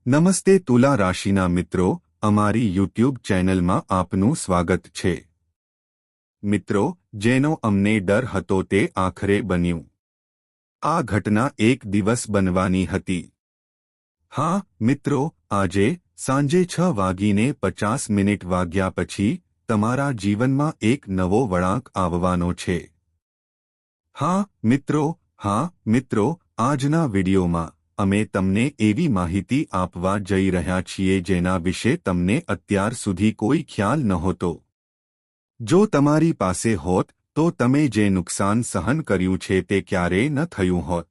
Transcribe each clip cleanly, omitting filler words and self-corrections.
નમસ્તે તુલા રાશિના મિત્રો, અમારી યુટ્યુબ ચેનલમાં આપનું સ્વાગત છે. મિત્રો, જેનો અમને ડર હતો તે આખરે બન્યું. આ ઘટના એક દિવસ બનવાની હતી. હા મિત્રો, આજે સાંજે 6:50 વાગ્યા પછી તમારા જીવનમાં એક નવો વળાંક આવવાનો છે. હા મિત્રો, આજના વિડીયોમાં અમે તમને એવી માહિતી આપવા જઈ રહ્યા છીએ જેના વિશે તમને અત્યાર સુધી કોઈ ખ્યાલ નહોતો. જો તમારી પાસે હોત તો તમે જે નુકસાન સહન કર્યું છે તે ક્યારેય ન થયું હોત.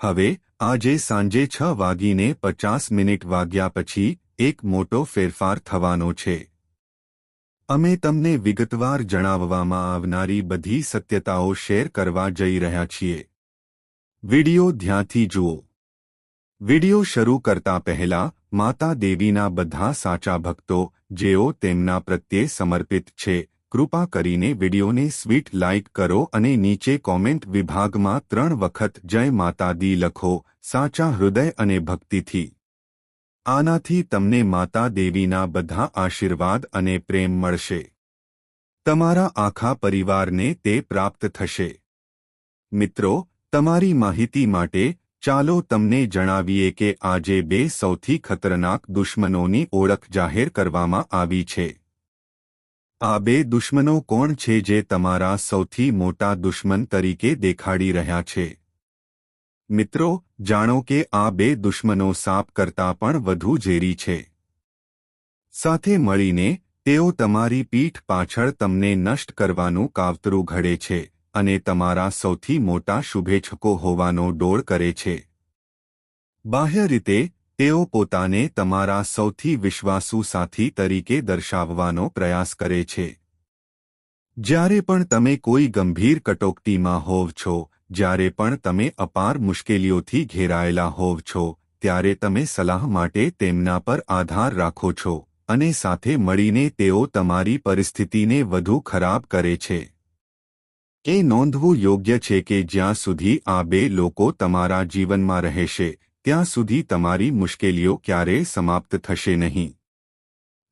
હવે આજે સાંજે 6:50 વાગ્યા પછી એક મોટો ફેરફાર થવાનો છે. અમે તમને વિગતવાર જણાવવામાં આવનારી બધી સત્યતાઓ શેર કરવા જઈ રહ્યા છીએ. વિડિયો ધ્યાનથી જુઓ. વિડિયો શરૂ કરતા પહેલા માતા દેવીના બધા સાચા ભક્તો જેઓ તેમના પ્રત્યે સમર્પિત છે, કૃપા કરીને વિડિયોને સ્વીટ લાઇક કરો અને નીચે કોમેન્ટ વિભાગમાં 3 વખત જય માતા દી લખો, સાચા હૃદય અને ભક્તિથી. આનાથી તમને માતા દેવીના બધા આશીર્વાદ અને પ્રેમ મળશે. તમારા આખા પરિવારને તે પ્રાપ્ત થશે. મિત્રો, તમારી માહિતી માટે ચાલો તમને જણાવીએ કે આજે 2 સૌથી ખતરનાક દુશ્મનોની ઓળખ જાહેર કરવામાં આવી છે. આ 2 દુશ્મનો કોણ છે જે તમારા સૌથી મોટા દુશ્મન તરીકે દેખાડી રહ્યા છે? મિત્રો, જાણો કે આ 2 દુશ્મનો સાપ કરતાં પણ વધુ ઝેરી છે. સાથે મળીને તેઓ તમારી પીઠ પાછળ તમને નષ્ટ કરવાનું કાવતરું ઘડે છે અને તમારા સૌથી મોટા શુભેચ્છકો હોવાનો ડોળ કરે છે. બાહ્ય રીતે તેઓ પોતાને તમારા સૌથી વિશ્વાસુ સાથી તરીકે દર્શાવવાનો પ્રયાસ કરે છે. જ્યારે પણ તમે કોઈ ગંભીર કટોકટીમાં હોવ છો, જ્યારે પણ તમે અપાર મુશ્કેલીઓથી ઘેરાયેલા હોવ છો, ત્યારે તમે સલાહ માટે તેમના પર આધાર રાખો છો અને સાથે મળીને તેઓ તમારી પરિસ્થિતિને વધુ ખરાબ કરે છે. એ નોંધવું યોગ્ય છે કે જ્યાં સુધી આ 2 લોકો તમારા જીવનમાં રહેશે, ત્યાં સુધી તમારી મુશ્કેલીઓ ક્યારેય સમાપ્ત થશે નહીં.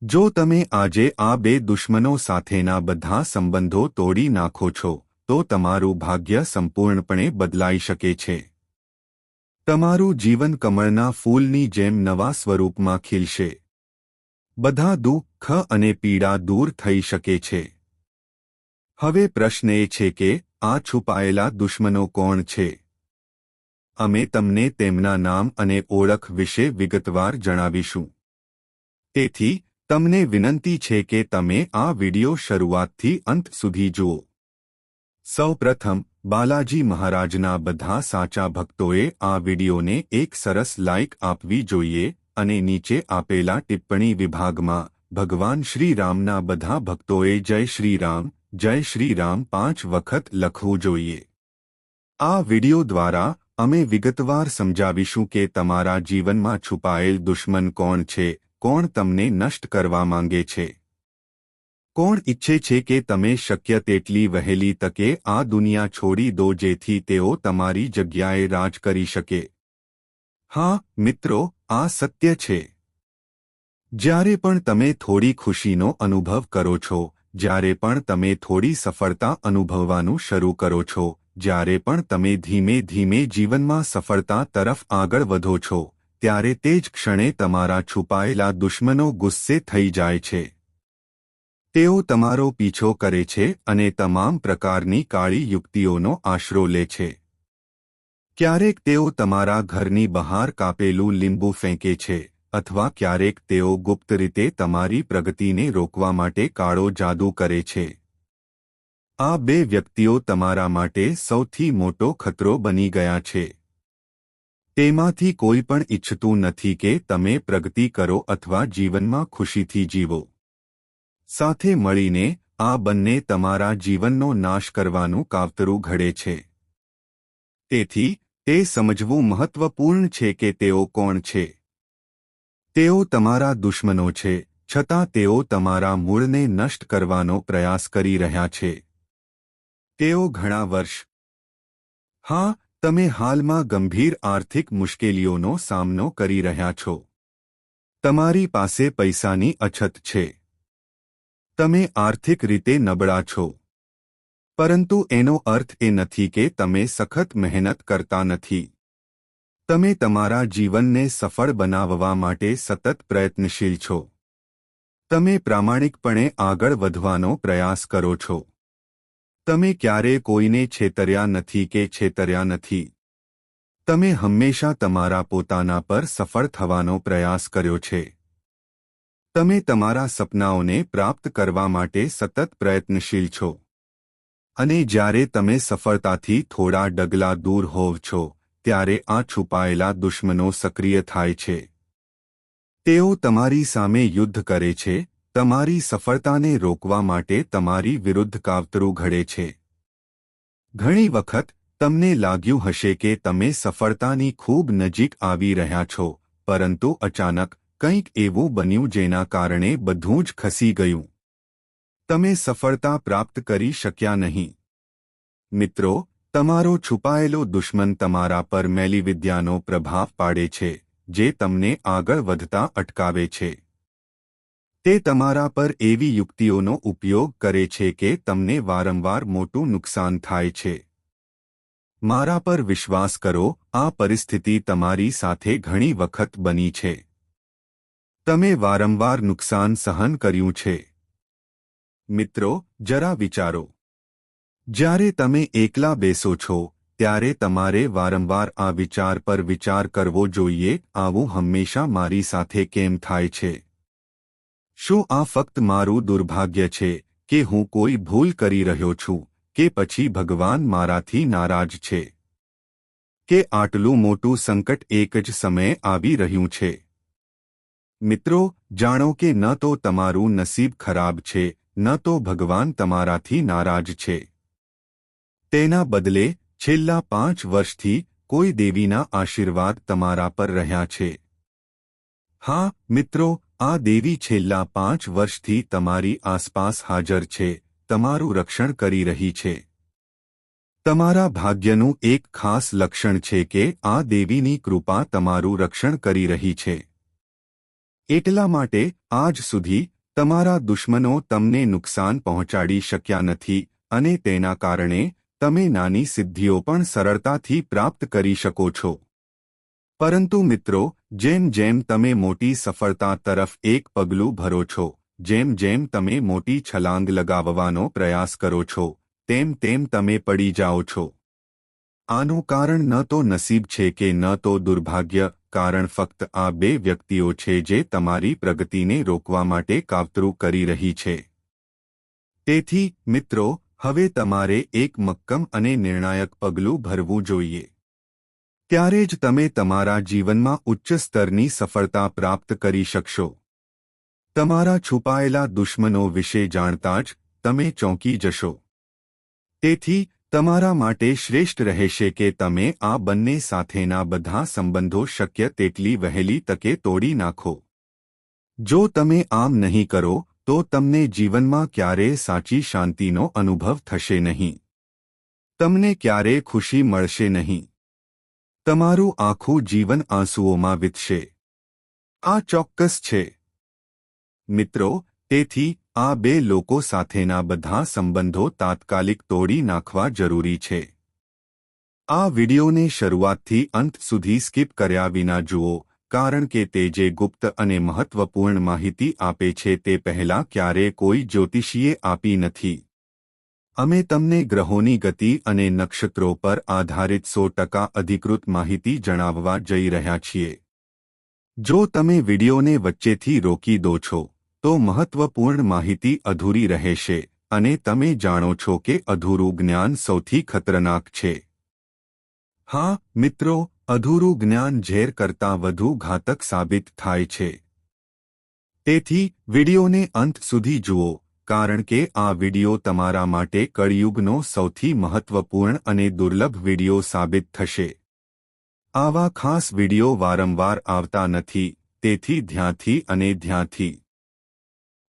જો તમે આજે આ 2 દુશ્મનો સાથેના બધા સંબંધો તોડી નાખો છો, તો તમારું ભાગ્ય સંપૂર્ણપણે બદલાઈ શકે છે. તમારું જીવન કમળના ફૂલની જેમ નવા સ્વરૂપમાં ખીલશે. બધા દુઃખ અને પીડા દૂર થઈ શકે છે. હવે પ્રશ્ન એ છે કે આ છુપાયેલા દુશ્મનો કોણ છે? અમે તમને તેમના નામ અને ઓળખ વિશે વિગતવાર જણાવીશું. તેથી તમને વિનંતી છે કે તમે આ વિડિયો શરૂઆતથી અંત સુધી જુઓ. સૌપ્રથમ, બાલાજી મહારાજના બધા સાચા ભક્તોએ આ વિડિયોને એક સરસ લાઇક આપવી જોઈએ અને નીચે આપેલા ટિપ્પણી વિભાગમાં ભગવાન શ્રી રામના બધા ભક્તોએ જય શ્રી રામ 5 વખત લખવું જોઈએ. આ વિડિયો દ્વારા અમે વિગતવાર સમજાવીશું કે તમારા જીવનમાં છુપાયેલ દુશ્મન કોણ છે, કોણ તમને નષ્ટ કરવા માંગે છે, કોણ ઈચ્છે છે કે તમે શક્ય તેટલી વહેલી તકે આ દુનિયા છોડી દો જેથી તેઓ તમારી જગ્યાએ રાજ કરી શકે. હા મિત્રો, આ સત્ય છે. જ્યારે પણ તમે થોડી ખુશીનો અનુભવ કરો છો, જ્યારે પણ તમે થોડી સફળતા અનુભવવાનું શરૂ કરો છો, જ્યારે પણ તમે ધીમે ધીમે જીવનમાં સફળતા તરફ આગળ વધો છો, ત્યારે તે જ ક્ષણે તમારા છુપાયેલા દુશ્મનો ગુસ્સે થઈ જાય છે. તેઓ તમારો પીછો કરે છે અને તમામ પ્રકારની કાળી યુક્તિઓનો આશરો લે છે. ક્યારેક તેઓ તમારા ઘરની બહાર કાપેલું લીંબુ ફેંકે છે, અથવા ક્યારેક તેઓ ગુપ્ત રીતે તમારી પ્રગતિને રોકવા માટે કાળો જાદુ કરે છે. આ 2 વ્યક્તિઓ તમારા માટે સૌથી મોટો ખતરો બની ગયા છે. તેમાંથી કોઈ પણ ઈચ્છતું નથી કે તમે પ્રગતિ કરો અથવા જીવનમાં ખુશીથી જીવો. સાથે મળીને આ બંને તમારા જીવનનો નાશ કરવાનું કાવતરું ઘડે છે. તેથી તે સમજવું મહત્વપૂર્ણ છે કે તેઓ કોણ છે. તેઓ તમારા દુશ્મનો છે, છતાં તેઓ તમારા મૂળને નષ્ટ કરવાનો પ્રયાસ કરી રહ્યા છે. તેઓ ઘણા વર્ષ, હા, તમે હાલમાં ગંભીર આર્થિક મુશ્કેલીઓનો સામનો કરી રહ્યા છો. તમારી પાસે પૈસાની અછત છે. તમે આર્થિક રીતે નબળા છો. પરંતુ એનો અર્થ એ નથી કે તમે સખત મહેનત કરતા નથી. તમે તમારા જીવનને સફળ બનાવવા માટે સતત પ્રયત્નશીલ છો. તમે પ્રામાણિકપણે આગળ વધવાનો પ્રયાસ કરો છો. તમે ક્યારેય કોઈને છેતર્યા નથી કે છેતર્યા નથી. તમે હંમેશા તમારા પોતાના પર સફળ થવાનો પ્રયાસ કર્યો છે. તમે તમારા સપનાઓને પ્રાપ્ત કરવા માટે સતત પ્રયત્નશીલ છો. અને જ્યારે તમે સફળતાથી થોડા ડગલા દૂર હોવ છો, ત્યારે આ છુપાયેલા દુશ્મનો સક્રિય થાય છે. તેઓ તમારી સામે યુદ્ધ કરે છે, તમારી સફળતાને રોકવા માટે તમારી વિરુદ્ધ કાવતરું ઘડે છે. ઘણી વખત તમને લાગ્યું હશે કે તમે સફળતાની ખૂબ નજીક આવી રહ્યા છો, પરંતુ અચાનક કંઈક એવું બન્યું જેના કારણે બધું જ ખસી ગયું. તમે સફળતા પ્રાપ્ત કરી શક્યા નહીં. મિત્રો, તમારો છુપાયેલો દુશ્મન તમારા પર મેલીવિદ્યાનો પ્રભાવ પાડે છે, જે તમને આગળ વધતા અટકાવે છે. તે તમારા પર એવી યુક્તિઓનો ઉપયોગ કરે છે કે તમને વારંવાર મોટું નુકસાન થાય છે. મારા પર વિશ્વાસ કરો, આ પરિસ્થિતિ તમારી સાથે ઘણી વખત બની છે. તમે વારંવાર નુકસાન સહન કર્યું છે. મિત્રો, જરા વિચારો. જ્યારે તમે એકલા બેસો છો, ત્યારે તમારે વારંવાર આ વિચાર પર વિચાર કરવો જોઈએ, આવું હંમેશા મારી સાથે કેમ થાય છે? શું આ ફક્ત મારું દુર્ભાગ્ય છે કે હું કોઈ ભૂલ કરી રહ્યો છું, કે પછી ભગવાન મારાથી નારાજ છે? કે આટલું મોટું સંકટ એક જ સમયે આવી રહ્યું છે? મિત્રો, જાણો કે ન તો તમારું નસીબ ખરાબ છે, ન તો ભગવાન તમારાથી નારાજ છે. તેના બદલે છેલ્લા 5 વર્ષથી કોઈ દેવીના આશીર્વાદ તમારા પર રહ્યા છે. હા, મિત્રો, આ દેવી છેલ્લા 5 વર્ષથી તમારી આસપાસ હાજર છે, તમારું રક્ષણ કરી રહી છે. તમારા ભાગ્યનું એક ખાસ લક્ષણ છે કે આ દેવીની કૃપા તમારું રક્ષણ કરી રહી છે. એટલા માટે આજ સુધી તમારા દુશ્મનો તમને નુકસાન પહોંચાડી શક્યા નથી, અને તેના કારણે તમે નાની સિદ્ધિઓ પણ સરળતાથી પ્રાપ્ત કરી શકો છો. પરંતુ મિત્રો, જેમ જેમ તમે મોટી સફળતા તરફ એક પગલું ભરો છો, જેમ જેમ તમે મોટી છલાંગ લગાવવાનો પ્રયાસ કરો છો, તેમ તેમ તમે પડી જાઓ છો. આનું કારણ ન તો નસીબ છે કે ન તો દુર્ભાગ્ય, કારણ ફક્ત આ બે વ્યક્તિઓ છે જે તમારી પ્રગતિને રોકવા માટે કાવતરું કરી રહી છે. તેથી, મિત્રો, હવે તમારે એક મક્કમ અને નિર્ણાયક પગલું ભરવું જોઈએ. ત્યારે જ તમે તમારા જીવનમાં ઉચ્ચ સ્તરની સફળતા પ્રાપ્ત કરી શકશો. તમારા છુપાયેલા દુશ્મનો વિશે જાણતા જ તમે ચોંકી જશો. તેથી તમારા માટે શ્રેષ્ઠ રહેશે કે તમે આ બંને સાથેના બધા સંબંધો શક્ય તેટલી વહેલી તકે તોડી નાખો. જો તમે આમ નહીં કરો, તો તમને જીવનમાં ક્યારેય સાચી શાંતિનો અનુભવ થશે નહીં. તમને ક્યારેય ખુશી મળશે નહીં. તમારું આખું જીવન આંસુઓમાં વીતશે. આ ચોક્કસ છે. મિત્રો, તેથી આ બે લોકો સાથેના બધા સંબંધો તાત્કાલિક તોડી નાખવા જરૂરી છે. આ વિડિયોને શરૂઆતથી અંત સુધી સ્કીપ કર્યા વિના જુઓ, કારણ કે તે જે ગુપ્ત અને મહત્વપૂર્ણ માહિતી આપે છે તે પહેલાં ક્યારેય કોઈ જ્યોતિષીએ આપી નથી. અમે તમને ગ્રહોની ગતિ અને નક્ષત્રો પર આધારિત 100% અધિકૃત માહિતી જણાવવા જઈ રહ્યા છીએ. જો તમે વિડિયોને વચ્ચેથી રોકી દો છો, તો મહત્વપૂર્ણ માહિતી અધૂરી રહેશે, અને તમે જાણો છો કે અધૂરું જ્ઞાન સૌથી ખતરનાક છે. હા, મિત્રો, અધૂરું જ્ઞાન ઝેર કરતાં વધુ ઘાતક સાબિત થાય છે. તેથી વિડિયોને અંત સુધી જુઓ, કારણ કે આ વિડિયો તમારા માટે કળિયુગનો સૌથી મહત્વપૂર્ણ અને દુર્લભ વિડિયો સાબિત થશે. આવા ખાસ વિડિયો વારંવાર આવતા નથી, તેથી ધ્યાનથી અને ધ્યાનથી.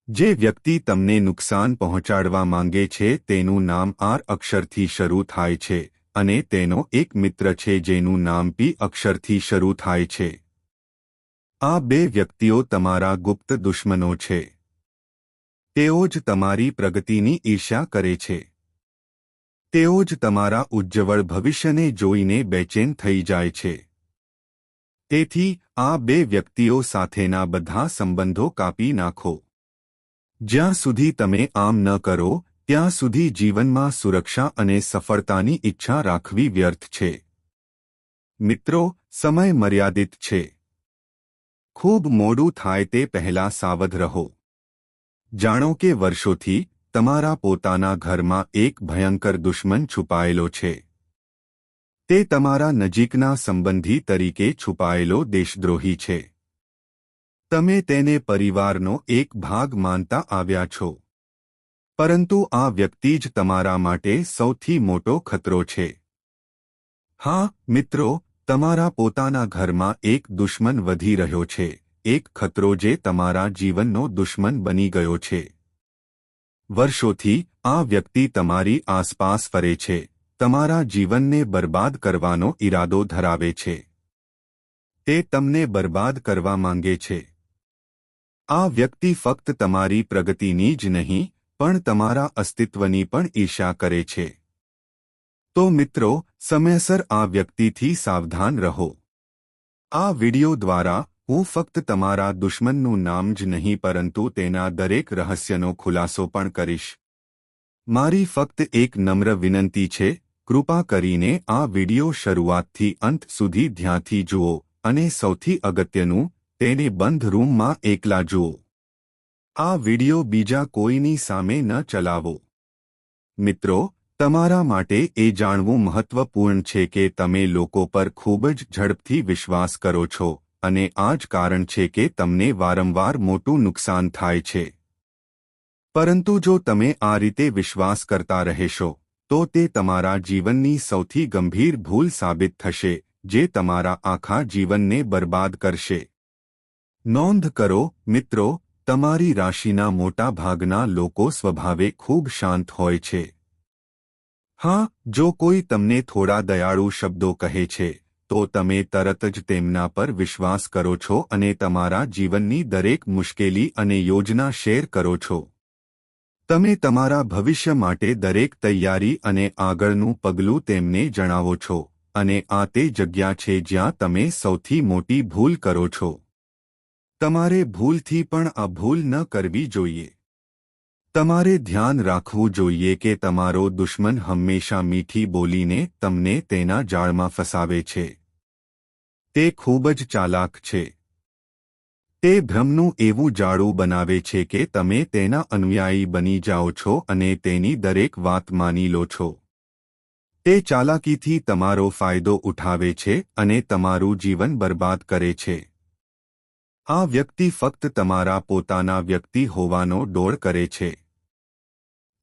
જે વ્યક્તિ તમને નુકસાન પહોંચાડવા માંગે છે તેનું નામ આર અક્ષરથી શરૂ થાય છે, અને તેનો એક મિત્ર છે જેનું નામ પી અક્ષરથી શરૂ થાય છે. આ બે વ્યક્તિઓ તમારા ગુપ્ત દુશ્મનો છે. તેઓ જ તમારી પ્રગતિની ઈર્ષ્યા કરે છે. તેઓ જ તમારા ઉજ્જવળ ભવિષ્યને જોઈને બેચેન થઈ જાય છે. તેથી આ બે વ્યક્તિઓ સાથેના બધા સંબંધો કાપી નાખો. જ્યાં સુધી તમે આમ ન કરો ત્યાં સુધી જીવનમાં સુરક્ષા અને સફળતાની ઈચ્છા રાખવી વ્યર્થ છે. મિત્રો, સમય મર્યાદિત છે. ખૂબ મોડું થાય તે પહેલાં સાવધ રહો. જાણો કે વર્ષોથી તમારા પોતાના ઘરમાં એક ભયંકર દુશ્મન છુપાયેલો છે. તે તમારા નજીકના સંબંધી તરીકે છુપાયેલો દેશદ્રોહી છે. તમે તેને પરિવારનો એક ભાગ માનતા આવ્યા છો. પરંતુ આ વ્યક્તિ જ તમારા માટે સૌથી મોટો ખતરો છે. હા મિત્રો, તમારા પોતાના ઘરમાં એક દુશ્મન વધી રહ્યો છે, એક ખતરો જે તમારા જીવનનો દુશ્મન બની ગયો છે. વર્ષોથી આ વ્યક્તિ તમારી આસપાસ ફરે છે, તમારા જીવનને બરબાદ કરવાનો ઈરાદો ધરાવે છે. તે તમને બરબાદ કરવા માંગે છે. આ વ્યક્તિ ફક્ત તમારી પ્રગતિની જ નહીં પણ તમારા અસ્તિત્વની પણ ઈર્ષ્યા કરે છે. તો મિત્રો, સમયસર આ વ્યક્તિથી સાવધાન રહો. આ વિડિયો દ્વારા હું ફક્ત તમારા દુશ્મનનું નામ જ નહીં પરંતુ તેના દરેક રહસ્યનો ખુલાસો પણ કરીશ. મારી ફક્ત એક નમ્ર વિનંતી છે, કૃપા કરીને આ વિડિયો શરૂઆતથી અંત સુધી ધ્યાનથી જુઓ અને સૌથી અગત્યનું, તેને બંધ રૂમમાં એકલા જુઓ. આ વિડિયો બીજા કોઈની સામે ન ચલાવો. મિત્રો, તમારા માટે એ જાણવું મહત્વપૂર્ણ છે કે તમે લોકો પર ખૂબ જ ઝડપથી વિશ્વાસ કરો છો અને આ જ કારણ છે કે તમને વારંવાર મોટું નુકસાન થાય છે. પરંતુ જો તમે આ રીતે વિશ્વાસ કરતા રહેશો તો તે તમારા જીવનની સૌથી ગંભીર ભૂલ સાબિત થશે, જે તમારા આખા જીવનને બરબાદ કરશે. નોંધ કરો મિત્રો, તમારી રાશિના મોટા ભાગના લોકો સ્વભાવે ખૂબ શાંત હોય છે. હા, જો કોઈ તમને થોડા દયાળુ શબ્દો કહે છે તો તમે તરત જ તેમના પર વિશ્વાસ કરો છો અને તમારા જીવનની દરેક મુશ્કેલી અને યોજના શેર કરો છો. તમે તમારા ભવિષ્ય માટે દરેક તૈયારી અને આગળનું પગલું તેમને જણાવો છો અને આ તે જગ્યા છે જ્યાં તમે સૌથી મોટી ભૂલ કરો છો. તમારે ભૂલથી પણ આ ભૂલ ન કરવી જોઈએ. તમારે ધ્યાન રાખવું જોઈએ કે તમારો દુશ્મન હંમેશા મીઠી બોલીને તમને તેના જાળમાં ફસાવે છે. તે ખૂબ જ ચાલાક છે. તે ભ્રમનું એવું જાળું બનાવે છે કે તમે તેના અનુયાયી બની જાઓ છો અને તેની દરેક વાત માની લો છો. તે ચાલાકીથી તમારો ફાયદો ઉઠાવે છે અને તમારું જીવન બરબાદ કરે છે. આ વ્યક્તિ ફક્ત તમારા પોતાના વ્યક્તિ હોવાનો ડોળ કરે છે.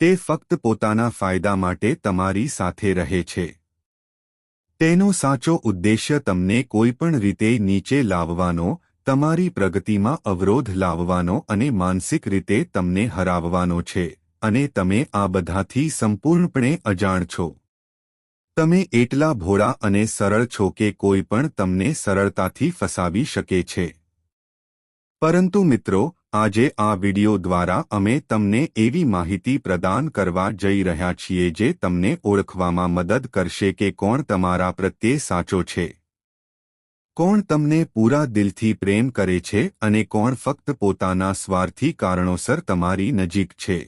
તે ફક્ત પોતાના ફાયદા માટે તમારી સાથે રહે છે. તેનો સાચો ઉદ્દેશ્ય તમને કોઈપણ રીતે નીચે લાવવાનો, તમારી પ્રગતિમાં અવરોધ લાવવાનો અને માનસિક રીતે તમને હરાવવાનો છે, અને તમે આ બધાથી સંપૂર્ણપણે અજાણ છો. તમે એટલા ભોળા અને સરળ છો કે કોઈ પણ તમને સરળતાથી ફસાવી શકે છે. પરંતુ મિત્રો, આજે આ વિડિયો દ્વારા અમે તમને એવી માહિતી પ્રદાન કરવા જઈ રહ્યા છીએ જે તમને ઓળખવામાં મદદ કરશે કે કોણ તમારા પ્રત્યે સાચો છે, કોણ તમને પૂરા દિલથી પ્રેમ કરે છે અને કોણ ફક્ત પોતાના સ્વાર્થી કારણોસર તમારી નજીક છે.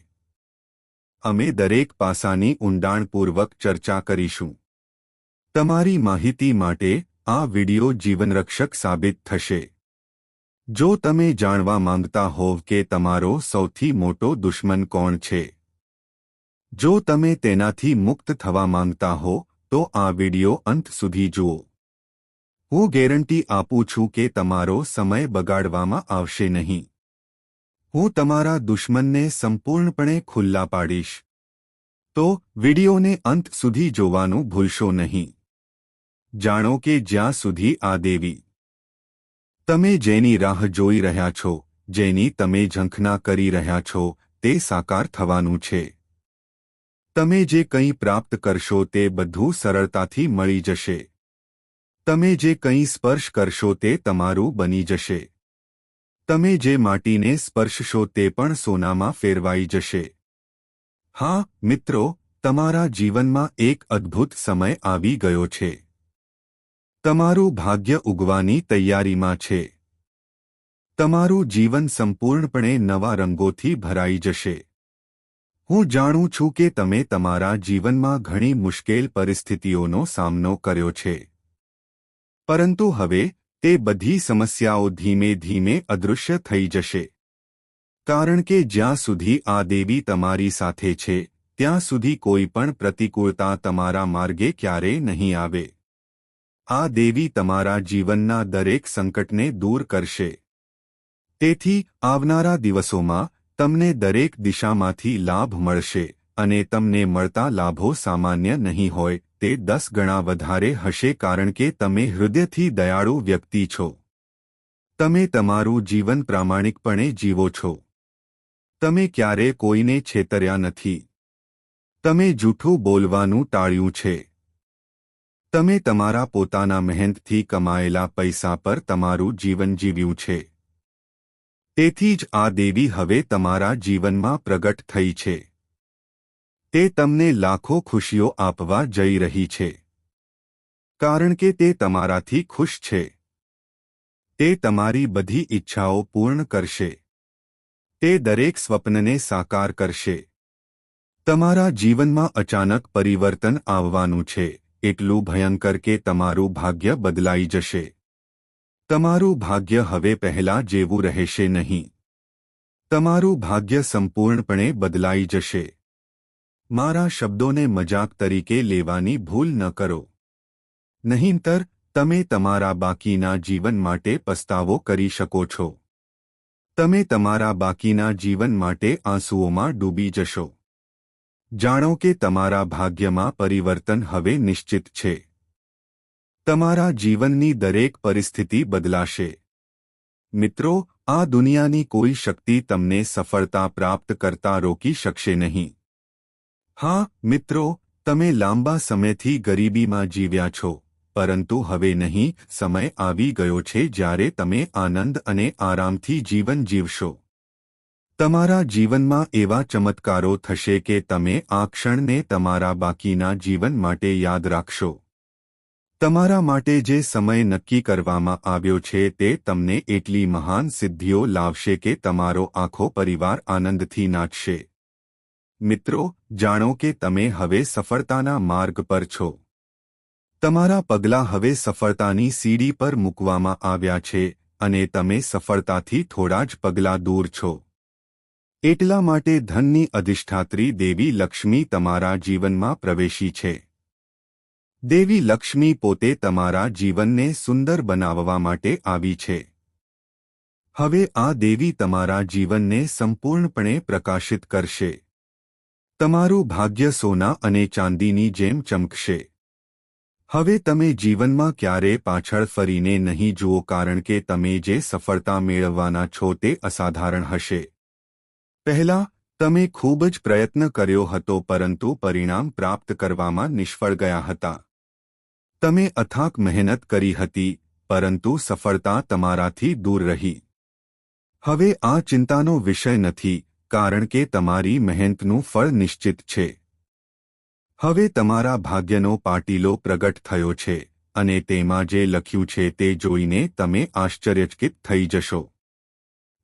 અમે દરેક પાસાની ઊંડાણપૂર્વક ચર્ચા કરીશું. તમારી માહિતી માટે આ વિડિયો જીવનરક્ષક સાબિત થશે. જો તમે જાણવા માંગતા હોવ કે તમારો સૌથી મોટો દુશ્મન કોણ છે, જો તમે તેનાથી મુક્ત થવા માંગતા હો તો આ વિડિયો અંત સુધી જુઓ. હું ગેરંટી આપું છું કે તમારો સમય બગાડવામાં આવશે નહીં. હું તમારા દુશ્મનને સંપૂર્ણપણે ખુલ્લા પાડીશ. તો વિડિયોને અંત સુધી જોવાનું ભૂલશો નહીં. જાણો કે જ્યાં સુધી આ દેવી તમે જેની રાહ જોઈ રહ્યા છો, જેની તમે ઝંખના કરી રહ્યા છો, તે સાકાર થવાનું છે. તમે જે કંઈ પ્રાપ્ત કરશો તે બધું સરળતાથી મળી જશે. તમે જે કંઈ સ્પર્શ કરશો તે તમારું બની જશે. તમે જે માટીને સ્પર્શશો તે પણ સોનામાં ફેરવાઈ જશે. હા મિત્રો, તમારા જીવનમાં એક અદ્ભુત સમય આવી ગયો છે. તમારું ભાગ્ય ઉગવાની તૈયારીમાં છે. તમારું જીવન સંપૂર્ણપણે નવા રંગોથી ભરાઈ જશે. હું જાણું છું કે તમે તમારા જીવનમાં ઘણી મુશ્કેલ પરિસ્થિતિઓનો સામનો કર્યો છે. પરંતુ હવે તે બધી સમસ્યાઓ ધીમે ધીમે અદૃશ્ય થઈ જશે. કારણ કે જ્યાં સુધી આ દેવી તમારી સાથે છે, ત્યાં સુધી કોઈ પણ પ્રતિકૂળતા તમારા માર્ગે ક્યારેય નહીં આવે. આ દેવી તમારા જીવનના દરેક સંકટને દૂર કરશે. તેથી આવનારા દિવસોમાં તમને દરેક દિશામાંથી લાભ મળશે અને તમને મળતા લાભો સામાન્ય નહીં હોય, તે 10 ગણા વધારે હશે કારણ કે તમે હૃદયથી દયાળુ વ્યક્તિ છો. તમે તમારું જીવન પ્રામાણિકપણે જીવો છો. તમે ક્યારે કોઈને છેતર્યા નથી. તમે જૂઠું બોલવાનું ટાળ્યું છે. તમે તમારા પોતાના મહેનતથી કમાયેલા પૈસા પર તમારું જીવન જીવ્યું છે. તેથી જ આ દેવી હવે તમારા જીવનમાં પ્રગટ થઈ છે. તે તમને લાખો ખુશીઓ આપવા જઈ રહી છે. કારણ કે તે તમારાથી ખુશ છે. તે તમારી બધી ઈચ્છાઓ પૂર્ણ કરશે. તે દરેક સ્વપ્નને સાકાર કરશે. તમારા જીવનમાં અચાનક પરિવર્તન આવવાનું છે, એટલું ભયંકર કે તમારું ભાગ્ય બદલાઈ જશે. તમારું ભાગ્ય હવે પહેલા જેવું રહેશે નહીં. તમારું ભાગ્ય સંપૂર્ણપણે બદલાઈ જશે. મારા શબ્દોને મજાક તરીકે લેવાની ભૂલ ન કરો. નહીંતર તમે તમારા બાકીના જીવન માટે પસ્તાવો કરી શકો છો. તમે તમારા બાકીના જીવન માટે આંસુઓમાં ડૂબી જશો. જાણો કે તમારા ભાગ્યમાં પરિવર્તન હવે નિશ્ચિત છે. તમારા જીવનની દરેક પરિસ્થિતિ બદલાશે. મિત્રો, આ દુનિયાની કોઈ શક્તિ તમને સફળતા પ્રાપ્ત કરતા રોકી શકશે નહીં. હા મિત્રો, તમે લાંબા સમયથી ગરીબીમાં જીવ્યા છો, પરંતુ હવે નહીં, સમય આવી ગયો છે જ્યારે તમે આનંદ અને આરામથી જીવન જીવશો. તમારા જીવનમાં એવા ચમત્કારો થશે કે તમે આ ક્ષણને તમારા બાકીના જીવન માટે યાદ રાખશો. તમારા માટે જે સમય નક્કી કરવામાં આવ્યો છે તે તમને એટલી મહાન સિદ્ધિઓ લાવશે કે તમારો આખો પરિવાર આનંદથી નાચશે. મિત્રો, જાણો કે તમે હવે સફળતાના માર્ગ પર છો. તમારા પગલાં હવે સફળતાની સીડી પર મૂકવામાં આવ્યા છે અને તમે સફળતાથી થોડા જ પગલાં દૂર છો. એટલા માટે ધનની અધિષ્ઠાત્રી દેવી લક્ષ્મી તમારા જીવનમાં પ્રવેશી છે. દેવી લક્ષ્મી પોતે તમારા જીવનને સુંદર બનાવવા માટે આવી છે. હવે આ દેવી તમારા જીવનને સંપૂર્ણપણે પ્રકાશિત કરશે. તમારું ભાગ્ય સોના અને ચાંદીની જેમ ચમકશે. હવે તમે જીવનમાં ક્યારે પાછળ ફરીને નહીં જુઓ કારણ કે તમે જે સફળતા મેળવવાના છો તે અસાધારણ હશે. પહેલા તમે ખૂબ જ પ્રયત્ન કર્યો હતો પરંતુ પરિણામ પ્રાપ્ત કરવામાં નિષ્ફળ ગયા હતા. તમે અથાક મહેનત કરી હતી પરંતુ સફળતા તમારાથી દૂર રહી. હવે આ ચિંતાનો વિષય નથી કારણ કે તમારી મહેનતનું ફળ નિશ્ચિત છે. હવે તમારા ભાગ્યનો પાટીલો પ્રગટ થયો છે અને તેમાં જે લખ્યું છે તે જોઈને તમે આશ્ચર્યચકિત થઈ જશો.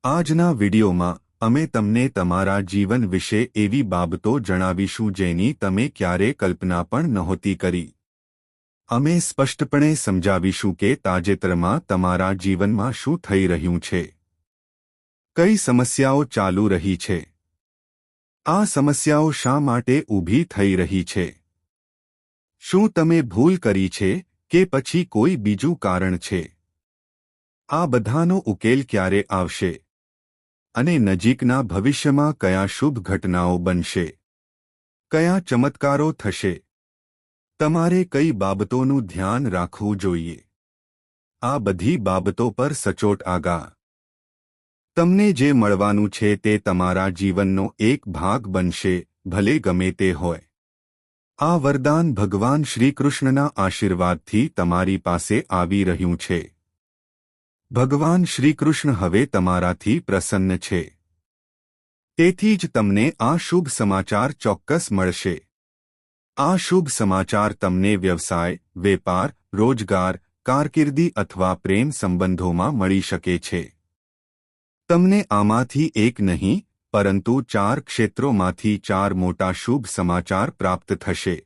આજના વિડિયોમાં અમે તમને તમારા જીવન વિશે એવી બાબતો જણાવીશું જેની તમે ક્યારે કલ્પના પણ નહોતી કરી. અમે સ્પષ્ટપણે સમજાવીશું કે તાજેતરમાં તમારા જીવનમાં શું થઈ રહ્યું છે. કઈ સમસ્યાઓ ચાલુ રહી છે. આ સમસ્યાઓ શા માટે ઊભી થઈ રહી છે. શું તમે ભૂલ કરી છે કે પછી કોઈ બીજું કારણ છે. આ બધાનો ઉકેલ ક્યારે આવશે અને નજીકના ભવિષ્યમાં કયા શુભ ઘટનાઓ બનશે. કયા ચમત્કારો થશે. તમારે કઈ બાબતોનું ધ્યાન રાખવું જોઈએ. આ બધી બાબતો પર સચોટ આગાહ. તમને જે મળવાનું છે તે તમારા જીવનનો એક ભાગ બનશે, ભલે ગમે તે હોય. આ વરદાન ભગવાન શ્રીકૃષ્ણના આશીર્વાદથી તમારી પાસે આવી રહ્યું છે. ભગવાન શ્રીકૃષ્ણ હવે તમારાથી પ્રસન્ન છે. તેથી જ તમને આ શુભ સમાચાર ચોક્કસ મળશે. આ શુભ સમાચાર તમને વ્યવસાય, વેપાર, રોજગાર, કારકિર્દી અથવા પ્રેમ સંબંધોમાં મળી શકે છે. તમને આમાંથી એક નહીં, પરંતુ 4 ક્ષેત્રોમાંથી 4 મોટા શુભ સમાચાર પ્રાપ્ત થશે.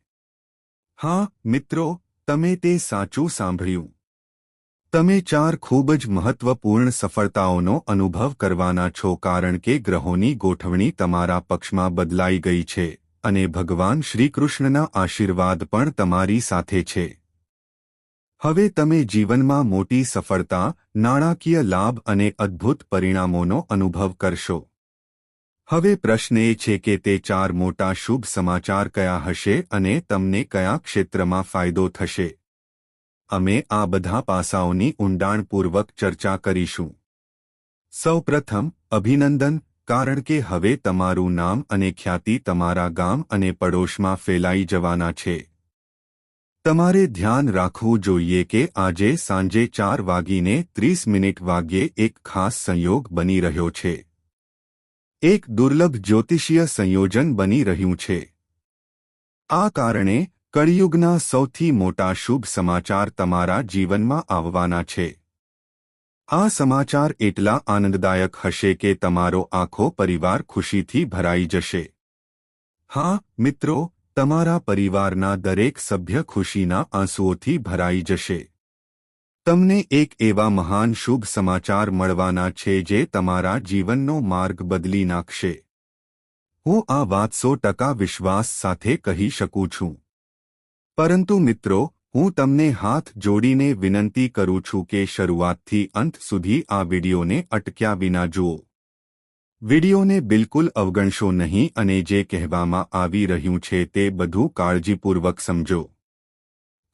હા, મિત્રો, તમે તે સાચું સાંભળ્યું. તમે 4 ખૂબ જ મહત્વપૂર્ણ સફળતાઓનો અનુભવ કરવાના છો કારણ કે ગ્રહોની ગોઠવણી તમારા પક્ષમાં બદલાઈ ગઈ છે અને ભગવાન શ્રીકૃષ્ણના આશીર્વાદ પણ તમારી સાથે છે. હવે તમે જીવનમાં મોટી સફળતા, નાણાકીય લાભ અને અદ્ભુત પરિણામોનો અનુભવ કરશો. હવે પ્રશ્ન એ છે કે તે 4 મોટા શુભ સમાચાર કયા હશે અને તમને કયા ક્ષેત્રમાં ફાયદો થશે. અમે આ બધા પાસાઓની ઊંડાણપૂર્વક ચર્ચા કરીશું. સૌપ્રથમ, અભિનંદન, કારણ કે હવે તમારું નામ અને ખ્યાતિ તમારા ગામ અને પડોશમાં ફેલાઈ જવાના છે. તમારે ધ્યાન રાખવું જોઈએ કે આજે સાંજે 4:30 વાગ્યે એક ખાસ સંયોગ બની રહ્યો છે. એક દુર્લભ જ્યોતિષીય સંયોજન બની રહ્યું છે. આ કારણે કળિયુગના સૌથી મોટા શુભ સમાચાર તમારા જીવનમાં આવવાના છે. આ સમાચાર એટલા આનંદદાયક હશે કે તમારો આખો પરિવાર ખુશીથી ભરાઈ જશે. હા, મિત્રો, તમારા પરિવારના દરેક સભ્ય ખુશીના આંસુઓથી ભરાઈ જશે. તમને એક એવા મહાન શુભ સમાચાર મળવાના છે જે તમારા જીવનનો માર્ગ બદલી નાખશે. હું આ વાત 100% વિશ્વાસ સાથે કહી શકું છું. પરંતુ મિત્રો, હું તમને હાથ જોડીને વિનંતી કરું છું કે શરૂઆતથી અંત સુધી આ વિડિયોને અટક્યા વિના જુઓ. વિડિયોને બિલકુલ અવગણશો નહીં અને જે કહેવામાં આવી રહ્યું છે તે બધું કાળજીપૂર્વક સમજો.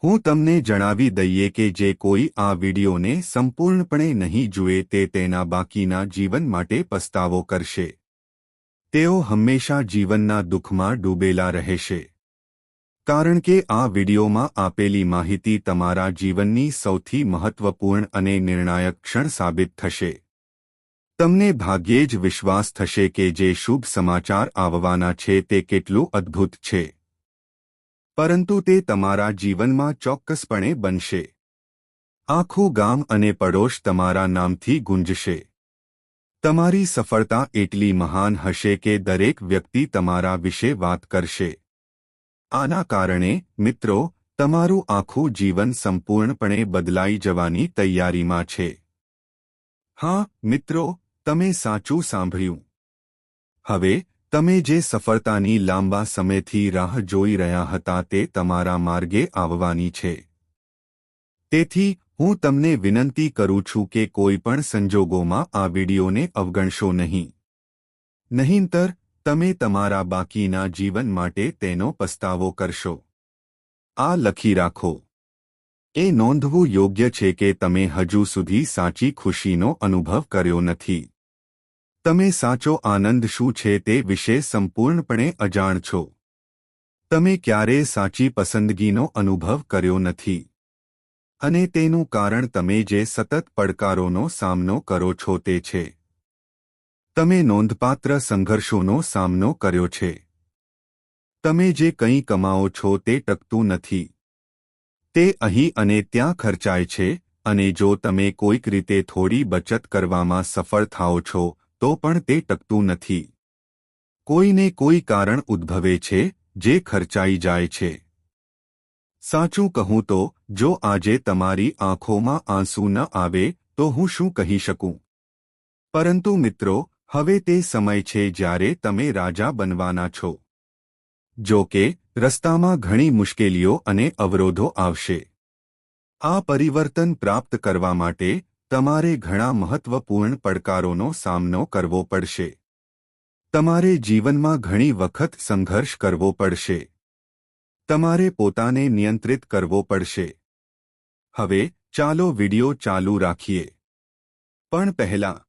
હું તમને જણાવી દઈએ કે જે કોઈ આ વિડિયોને સંપૂર્ણપણે નહીં જુએ તે તેના બાકીના જીવન માટે પસ્તાવો કરશે. તેઓ હંમેશા જીવનના દુઃખમાં ડૂબેલા રહેશે. કારણ કે આ વિડિયોમાં આપેલી માહિતી તમારા જીવનની સૌથી મહત્વપૂર્ણ અને નિર્ણાયક ક્ષણ સાબિત થશે. તમને ભાગ્યે જ વિશ્વાસ થશે કે જે શુભ સમાચાર આવવાના છે તે કેટલું અદ્ભુત છે. પરંતુ તે તમારા જીવનમાં ચોક્કસપણે બનશે. આખું ગામ અને પડોશ તમારા નામથી ગુંજશે. તમારી સફળતા એટલી મહાન હશે કે દરેક વ્યક્તિ તમારા વિશે વાત કરશે. આના કારણે, મિત્રો, તમારું આખું જીવન સંપૂર્ણપણે બદલાઈ જવાની તૈયારીમાં છે. હા, મિત્રો, તમે સાચું સાંભળ્યું. હવે, તમે જે સફળતાની લાંબા સમયથી રાહ જોઈ રહ્યા હતા તે તમારા માર્ગે આવવાની છે. તેથી, હું તમને વિનંતી કરું છું કે કોઈ પણ સંજોગોમાં આ વિડિયોને અવગણશો નહીં. નહીંતર, તમે તમારા બાકીના જીવન માટે તેનો પસ્તાવો કરશો. આ લખી રાખો. એ નોંધવું યોગ્ય છે કે તમે હજુ સુધી સાચી ખુશીનો અનુભવ કર્યો નથી. તમે સાચો આનંદ શું છે તે વિશે સંપૂર્ણપણે અજાણ છો. તમે ક્યારેય સાચી પસંદગીનો અનુભવ કર્યો નથી. અને તેનું કારણ તમે જે સતત પડકારોનો સામનો કરો છો તે છે. તમે નોંધપાત્ર સંઘર્ષોનો સામનો કર્યો છે. તમે જે કંઈ કમાઓ છો તે ટકતું નથી. તે અહીં અને ત્યાં ખર્ચાય છે અને જો તમે કોઈક રીતે થોડી બચત કરવામાં સફળ થાઓ છો તો પણ તે ટકતું નથી. કોઈને કોઈ કારણ ઉદ્ભવે છે જે ખર્ચાઈ જાય છે. સાચું કહું તો, જો આજે તમારી આંખોમાં આંસુ ન આવે તો હું શું કહી શકું? પરંતુ મિત્રો, હવે તે સમય છે જ્યારે તમે રાજા બનવાના છો. જો કે, રસ્તામાં ઘણી મુશ્કેલીઓ અને અવરોધો આવશે. આ પરિવર્તન પ્રાપ્ત કરવા માટે તમારે ઘણા મહત્વપૂર્ણ પડકારોનો સામનો કરવો પડશે. તમારે જીવનમાં ઘણી વખત સંઘર્ષ કરવો પડશે. તમારે પોતાને નિયંત્રિત કરવો પડશે. હવે, ચાલો વિડિયો ચાલુ રાખીએ. પણ પહેલા,